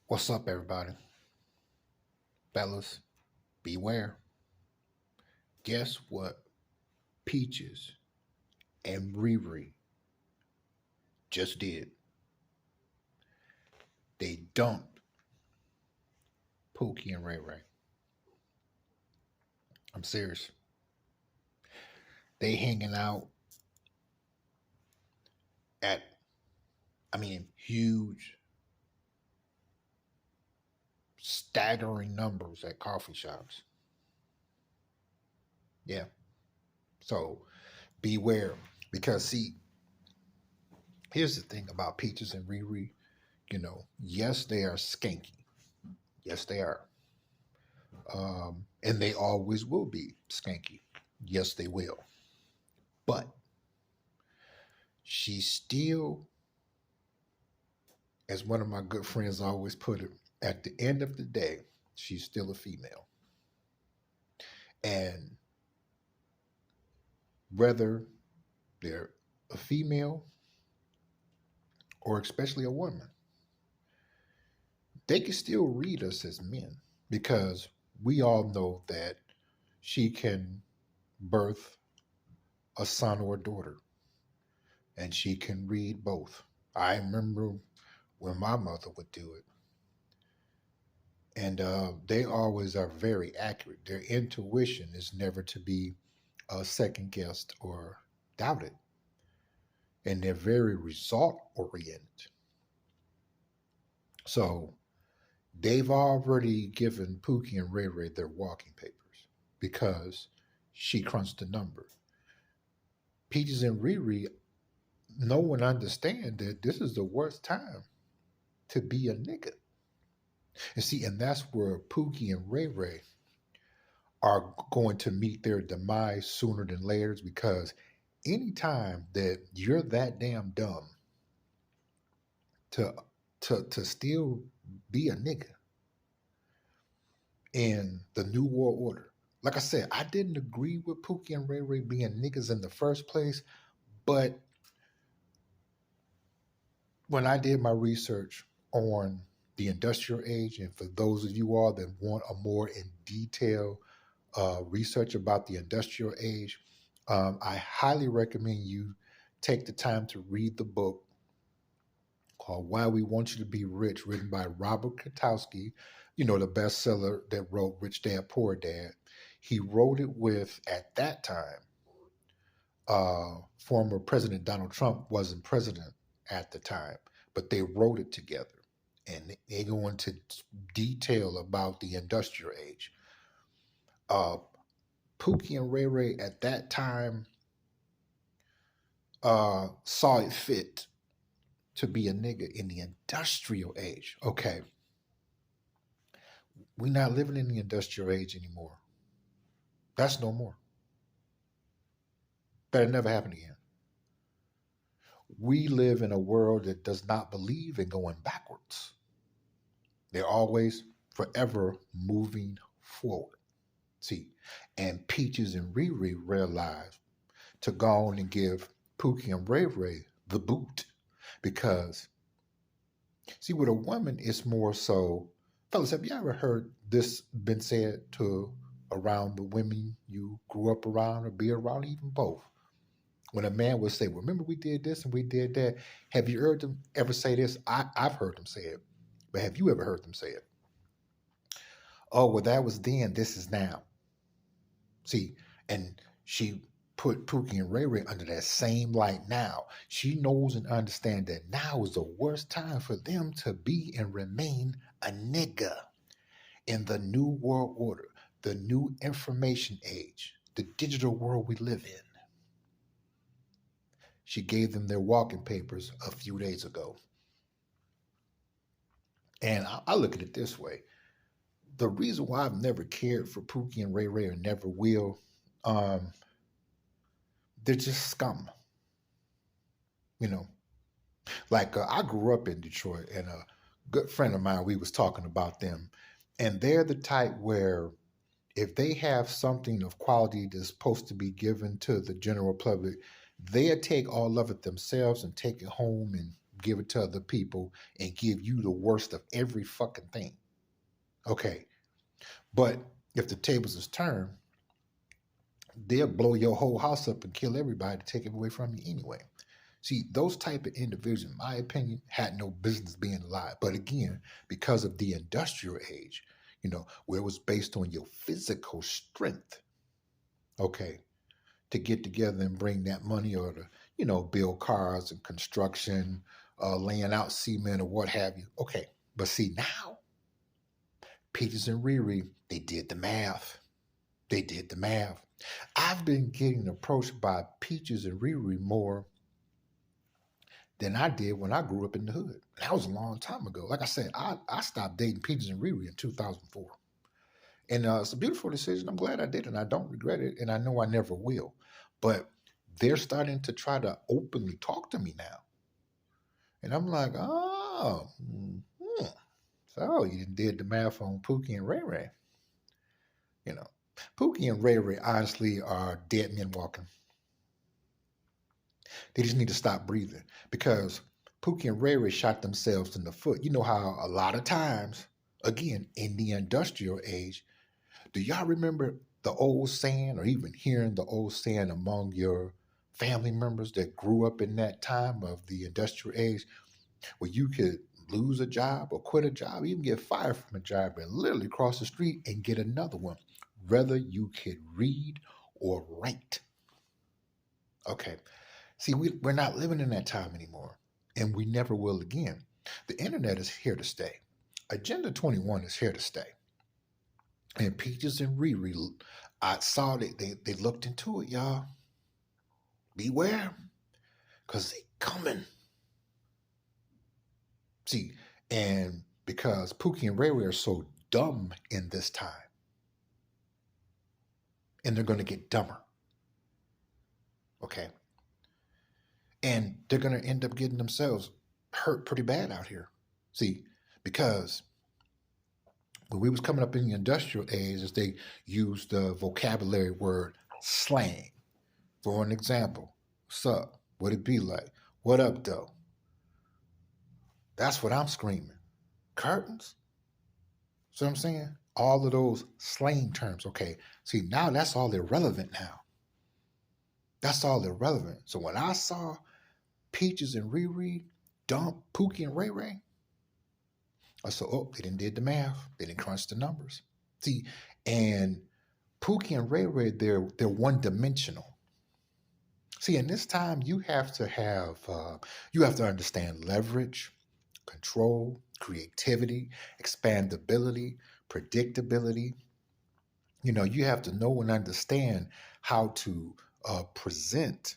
What's up, everybody? Fellas, beware. Guess what? Peaches and Riri just did. They dumped Pookie and Ray Ray. I'm serious. They hanging out at, huge, staggering numbers at coffee shops. Yeah. So beware. Because, see, here's the thing about Peaches and Riri. Yes, they are skanky. Yes, they are. And they always will be skanky. Yes, they will. But she still, as one of my good friends always put it, at the end of the day, she's still a female. And whether they're a female or especially a woman, they can still read us as men because we all know that she can birth a son or a daughter and she can read both. I remember when my mother would do it. And they always are very accurate. Their intuition is never to be second guessed or doubted. And they're very result oriented. So they've already given Pookie and Ray Ray their walking papers because she crunched the number. Peaches and Riri, no one understand that this is the worst time to be a nigga. And see, and that's where Pookie and Ray Ray are going to meet their demise sooner than later because anytime that you're that damn dumb to to still be a nigga in the New World Order. Like I said, I didn't agree with Pookie and Ray Ray being niggas in the first place, but when I did my research on the industrial age, and for those of you all that want a more in detail research about the industrial age, I highly recommend you take the time to read the book called Why We Want You to Be Rich, written by Robert Kotowski, the bestseller that wrote Rich Dad, Poor Dad. He wrote it with, at that time, former President Donald Trump wasn't president at the time, but they wrote it together. And they go into detail about the industrial age. Pookie and Ray Ray at that time saw it fit to be a nigga in the industrial age. Okay, we're not living in the industrial age anymore. That's no more. That'll never happen again. We live in a world that does not believe in going backwards. They're always forever moving forward. See, and Peaches and Riri realized to go on and give Pookie and Ray Ray the boot because, see, with a woman, it's more so. Fellas, have you ever heard this been said to around the women you grew up around or be around, even both? When a man would say, remember we did this and we did that. Have you heard them ever say this? I've heard them say it. But have you ever heard them say it? Oh, well, that was then. This is now. See, and she put Pookie and Ray Ray under that same light now. She knows and understands that now is the worst time for them to be and remain a nigga in the new world order, the new information age, the digital world we live in. She gave them their walking papers a few days ago. And I look at it this way. The reason why I've never cared for Pookie and Ray Ray or never will, they're just scum. You know, like I grew up in Detroit and a good friend of mine, we was talking about them. And they're the type where if they have something of quality that's supposed to be given to the general public, they'll take all of it themselves and take it home and give it to other people, and give you the worst of every fucking thing. Okay. But if the tables is turned, they'll blow your whole house up and kill everybody to take it away from you anyway. See, those type of individuals, in my opinion, had no business being alive. But again, because of the industrial age, where it was based on your physical strength, okay, to get together and bring that money, or to, build cars and construction, laying out cement or what have you. Okay. But see, now, Peaches and Riri, they did the math. They did the math. I've been getting approached by Peaches and Riri more than I did when I grew up in the hood. That was a long time ago. Like I said, I stopped dating Peaches and Riri in 2004. And it's a beautiful decision. I'm glad I did, and I don't regret it, and I know I never will. But they're starting to try to openly talk to me now. And I'm like, oh, so you did the math on Pookie and Ray Ray. Pookie and Ray Ray honestly are dead men walking. They just need to stop breathing, because Pookie and Ray Ray shot themselves in the foot. You know how a lot of times, again, in the industrial age, do y'all remember the old saying, or even hearing the old saying among your family members that grew up in that time of the industrial age, where you could lose a job or quit a job, even get fired from a job, and literally cross the street and get another one, whether you could read or write? Okay. See, we're not living in that time anymore, and we never will again. The internet is here to stay. Agenda 21 is here to stay. And Peaches and Riri, I saw that they looked into it, y'all. Beware, because they coming. See, and because Pookie and Ray Ray are so dumb in this time, and they're going to get dumber. Okay. And they're going to end up getting themselves hurt pretty bad out here. See, because when we was coming up in the industrial age, as they used the vocabulary word slang. For an example, what's up? What it be like? What up, though? That's what I'm screaming. Curtains? See what I'm saying? All of those slang terms. Okay. See, now that's all irrelevant now. That's all irrelevant. So when I saw Peaches and Riri dump Pookie and Ray Ray, I said, oh, they didn't did the math. They didn't crunch the numbers. See, and Pookie and Ray Ray, they're one dimensional. See, in this time, you have to understand leverage, control, creativity, expandability, predictability. You have to know and understand how to present,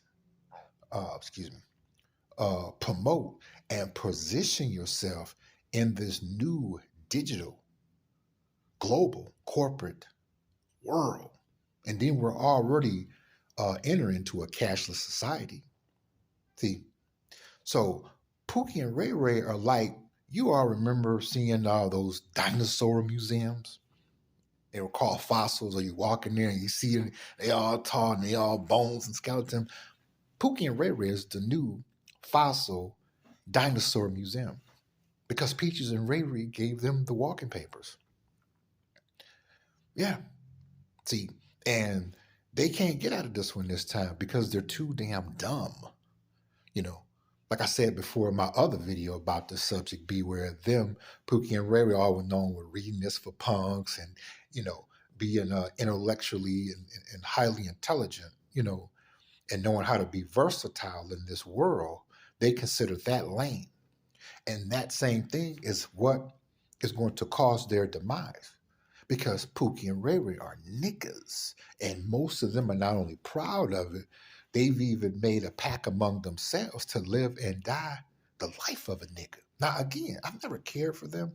promote, and position yourself in this new digital, global, corporate world. And then we're already entering into a cashless society. See, so Pookie and Ray Ray are like, you all remember seeing all those dinosaur museums? They were called fossils, or you walk in there and you see them, they all tall and they all bones and skeleton. Pookie and Ray Ray is the new fossil dinosaur museum, because Peaches and Ray Ray gave them the walking papers. Yeah. See, and they can't get out of this one this time because they're too damn dumb. Like I said before in my other video about the subject, beware of them. Pookie and Ray Ray all were known with reading this for punks and, being intellectually and highly intelligent, and knowing how to be versatile in this world. They consider that lame. And that same thing is what is going to cause their demise. Because Pookie and Ray Ray are niggas. And most of them are not only proud of it, they've even made a pact among themselves to live and die the life of a nigga. Now, again, I've never cared for them.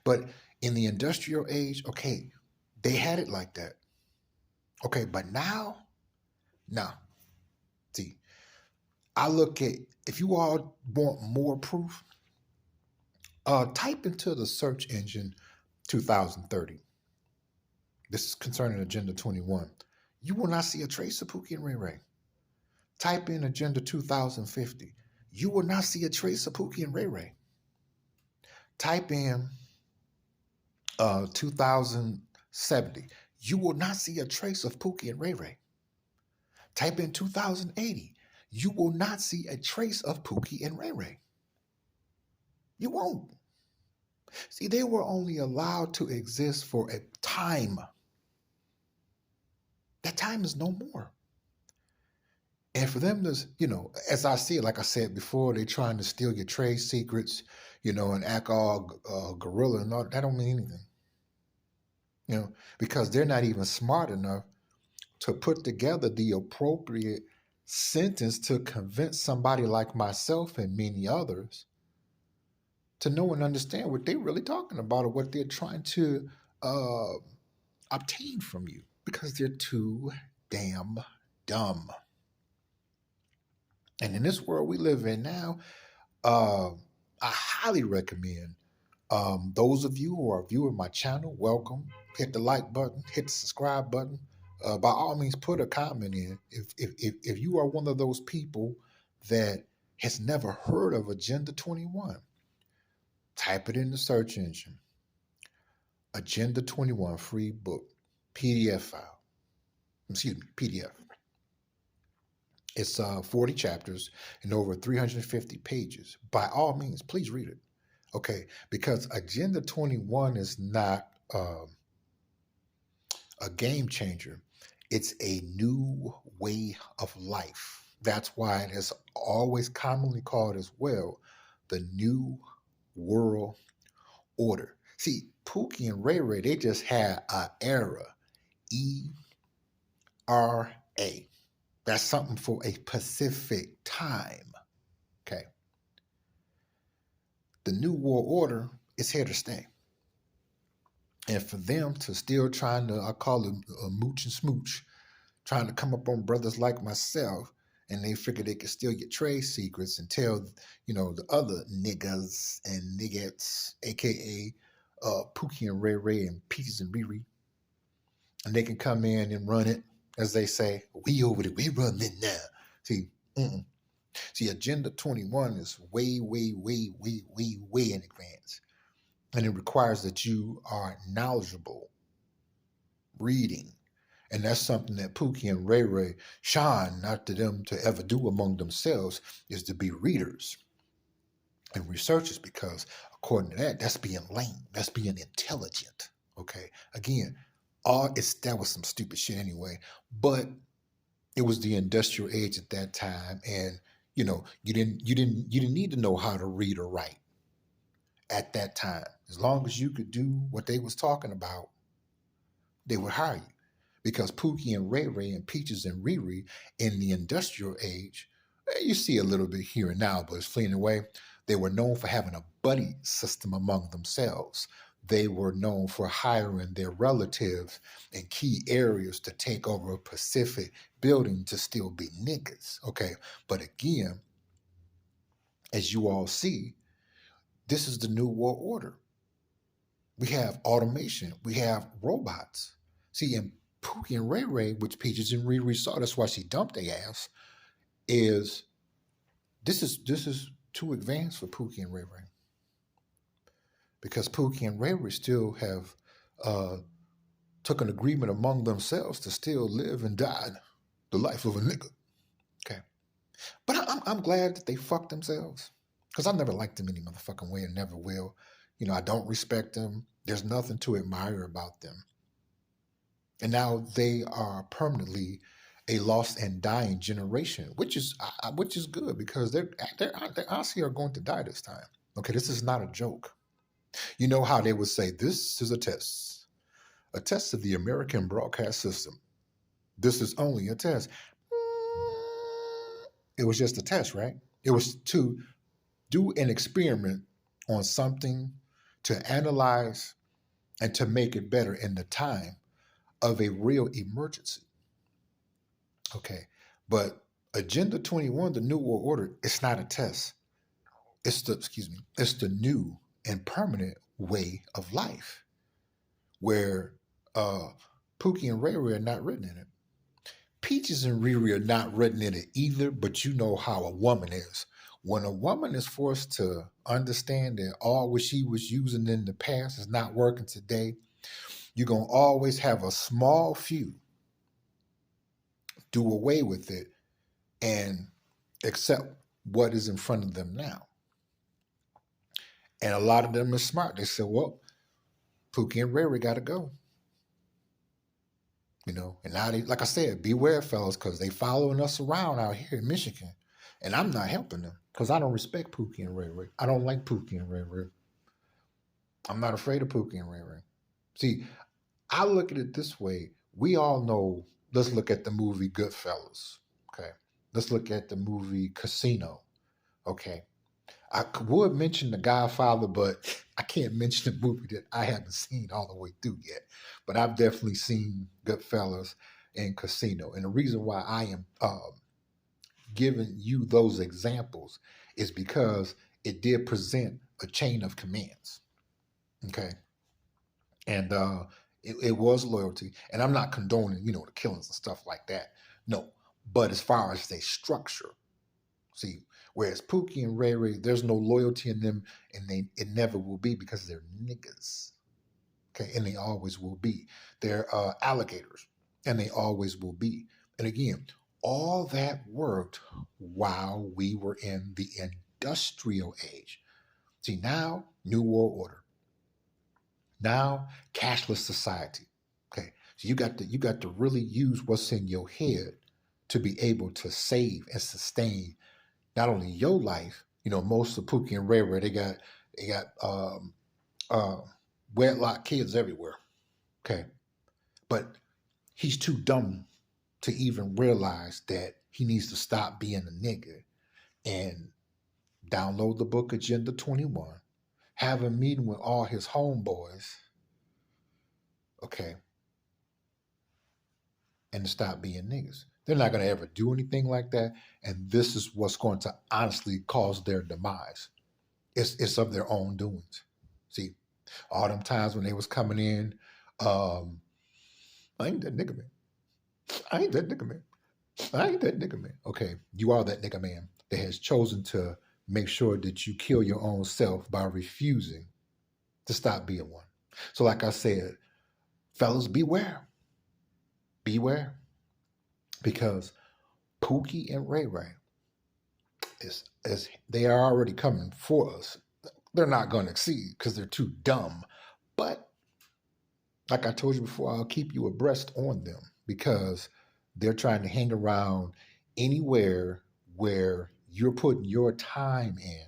But in the industrial age, okay, they had it like that. Okay, but now, see, I look at, if you all want more proof, type into the search engine 2030. This is concerning Agenda 21. You will not see a trace of Pookie and Ray Ray. Type in Agenda 2050. you will not see a trace of Pookie and Ray Ray. Type in 2070. You will not see a trace of Pookie and Ray Ray. Type in 2080. You will not see a trace of Pookie and Ray Ray. You won't. See, they were only allowed to exist for a time. That time is no more. And for them to, as I see it, like I said before, they're trying to steal your trade secrets, and act all gorilla and all that don't mean anything. Because they're not even smart enough to put together the appropriate sentence to convince somebody like myself and many others to know and understand what they're really talking about or what they're trying to obtain from you, because they're too damn dumb. And in this world we live in now, I highly recommend those of you who are viewing my channel, welcome. Hit the like button, hit the subscribe button. By all means, put a comment in. If you are one of those people that has never heard of Agenda 21, type it in the search engine. Agenda 21 free book, PDF file. Excuse me, PDF. It's 40 chapters and over 350 pages. By all means, please read it. Okay, because Agenda 21 is not a game changer. It's a new way of life. That's why it is always commonly called as well the New World Order. See, Pookie and Ray Ray, they just had an era. E-R-A. That's something for a specific time. Okay. The New World Order is here to stay. And for them to still trying to, I call it mooch and smooch, trying to come up on brothers like myself, and they figure they can still get trade secrets and tell, the other niggas and niggas, aka Pookie and Ray Ray and Peaches and Riri, and they can come in and run it, as they say, we over there, we run it now. See, Agenda 21 is way, way, way, way, way, way in advance. And it requires that you are knowledgeable, reading. And that's something that Pookie and Ray Ray shine not to them to ever do among themselves, is to be readers and researchers, because according to that, that's being lame. That's being intelligent. Okay. Again, that was some stupid shit anyway, but it was the industrial age at that time. And, you didn't need to know how to read or write at that time. As long as you could do what they was talking about, they would hire you. Because Pookie and Ray Ray and Peaches and Riri in the industrial age, you see a little bit here and now, but it's fleeing away. They were known for having a buddy system among themselves. They were known for hiring their relatives in key areas to take over a specific building to still be niggas. Okay. But again, as you all see, this is the New World Order. We have automation. We have robots. See, in Pookie and Ray Ray, which Peaches and Riri saw, that's why she dumped their ass, this is too advanced for Pookie and Ray Ray. Because Pookie and Ray Ray still have took an agreement among themselves to still live and die the life of a nigga. Okay. But I'm glad that they fucked themselves. Because I never liked them any motherfucking way and never will. I don't respect them. There's nothing to admire about them. And now they are permanently a lost and dying generation, which is good, because they honestly are going to die this time. Okay, this is not a joke. You know how they would say, this is a test of the American broadcast system. This is only a test. It was just a test, right? It was to do an experiment on something to analyze and to make it better in the time of a real emergency. Okay. But Agenda 21, the New World Order, it's not a test. It's the new and permanent way of life, where Pookie and Ray Ray are not written in it. Peaches and Riri are not written in it either, but you know how a woman is. When a woman is forced to understand that all what she was using in the past is not working today, you're going to always have a small few do away with it and accept what is in front of them now. And a lot of them are smart. They said, well, Pookie and Riri got to go. And now they, like I said, beware, fellas, because they following us around out here in Michigan. And I'm not helping them because I don't respect Pookie and Riri. I don't like Pookie and Riri. I'm not afraid of Pookie and Riri. See, I look at it this way. We all know, let's look at the movie Goodfellas. Okay. Let's look at the movie Casino. Okay. I would mention The Godfather, but I can't mention the movie that I haven't seen all the way through yet. But I've definitely seen Goodfellas and Casino. And the reason why I am giving you those examples is because it did present a chain of commands. Okay. And it was loyalty. And I'm not condoning, the killings and stuff like that. No. But as far as they structure, see, whereas Pookie and Ray Ray, there's no loyalty in them, and it never will be because they're niggas. Okay, and they always will be. They're alligators, and they always will be. And again, all that worked while we were in the industrial age. See, now, New World Order. Now, cashless society. Okay, so you got to really use what's in your head to be able to save and sustain not only your life. Most of Pookie and Ray Ray, they got wedlock kids everywhere. Okay, but he's too dumb to even realize that he needs to stop being a nigga and download the book Agenda 21, have a meeting with all his homeboys, okay, and stop being niggas. They're not going to ever do anything like that, and this is what's going to honestly cause their demise. It's of their own doings. See, all them times when they was coming in, I ain't that nigga man. I ain't that nigga man. I ain't that nigga man. Okay, you are that nigga man that has chosen to make sure that you kill your own self by refusing to stop being one. So like I said, fellas, beware. Beware. Because Pookie and Ray Ray, as they are already coming for us, they're not going to succeed because they're too dumb. But like I told you before, I'll keep you abreast on them because they're trying to hang around anywhere where you're putting your time in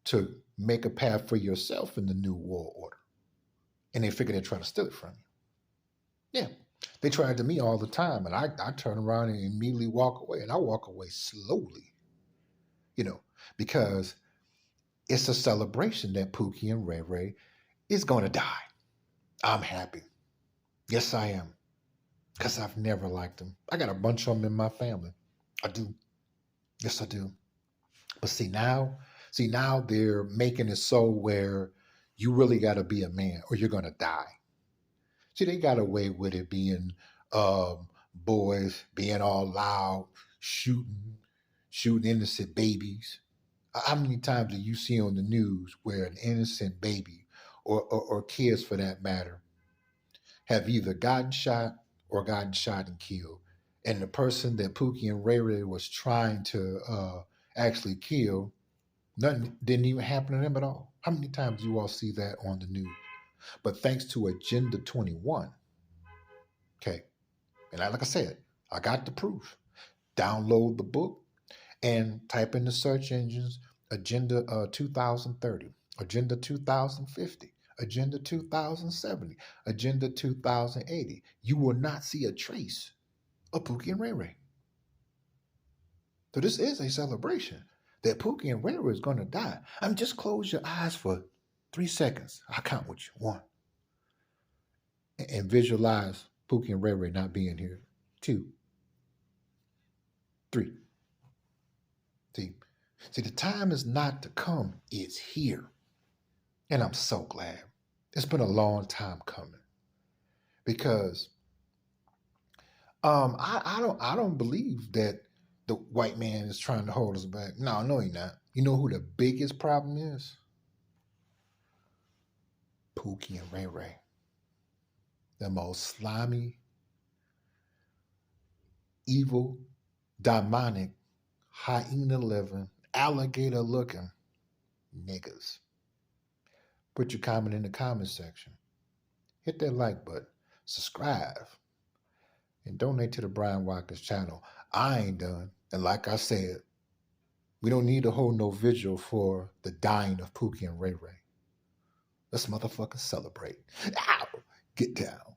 to make a path for yourself in the New World Order. And they figure they're trying to steal it from you. Yeah. They try it to me all the time, and I turn around and immediately walk away, and I walk away slowly, because it's a celebration that Pookie and Ray Ray is going to die. I'm happy. Yes, I am. Because I've never liked them. I got a bunch of them in my family. I do. Yes, I do. But see now they're making it so where you really got to be a man or you're going to die. See, they got away with it being boys being all loud, shooting innocent babies. How many times do you see on the news where an innocent baby or kids for that matter have either gotten shot or gotten shot and killed? And the person that Pookie and Ray Ray was trying to actually kill, nothing didn't even happen to them at all. How many times do you all see that on the news? But thanks to Agenda 21, okay, and like I said, I got the proof. Download the book and type in the search engines Agenda 2030, Agenda 2050, Agenda 2070, Agenda 2080. You will not see a trace of Pookie and Ray Ray. So this is a celebration that Pookie and Ray Ray is going to die. Just close your eyes for 3 seconds. I'll count with you. 1. And visualize Pookie and Ray Ray not being here. 2. 3. See, the time is not to come, it's here. And I'm so glad. It's been a long time coming. Because I don't believe that the white man is trying to hold us back. No, he not. You know who the biggest problem is? Pookie and Ray Ray. The most slimy, evil, demonic, hyena living, alligator looking niggas. Put your comment in the comment section. Hit that like button. Subscribe. And donate to the Bryant Watkins channel. I ain't done. And like I said, we don't need to hold no vigil for the dying of Pookie and Ray Ray. Let's motherfucking celebrate. Ow! Get down.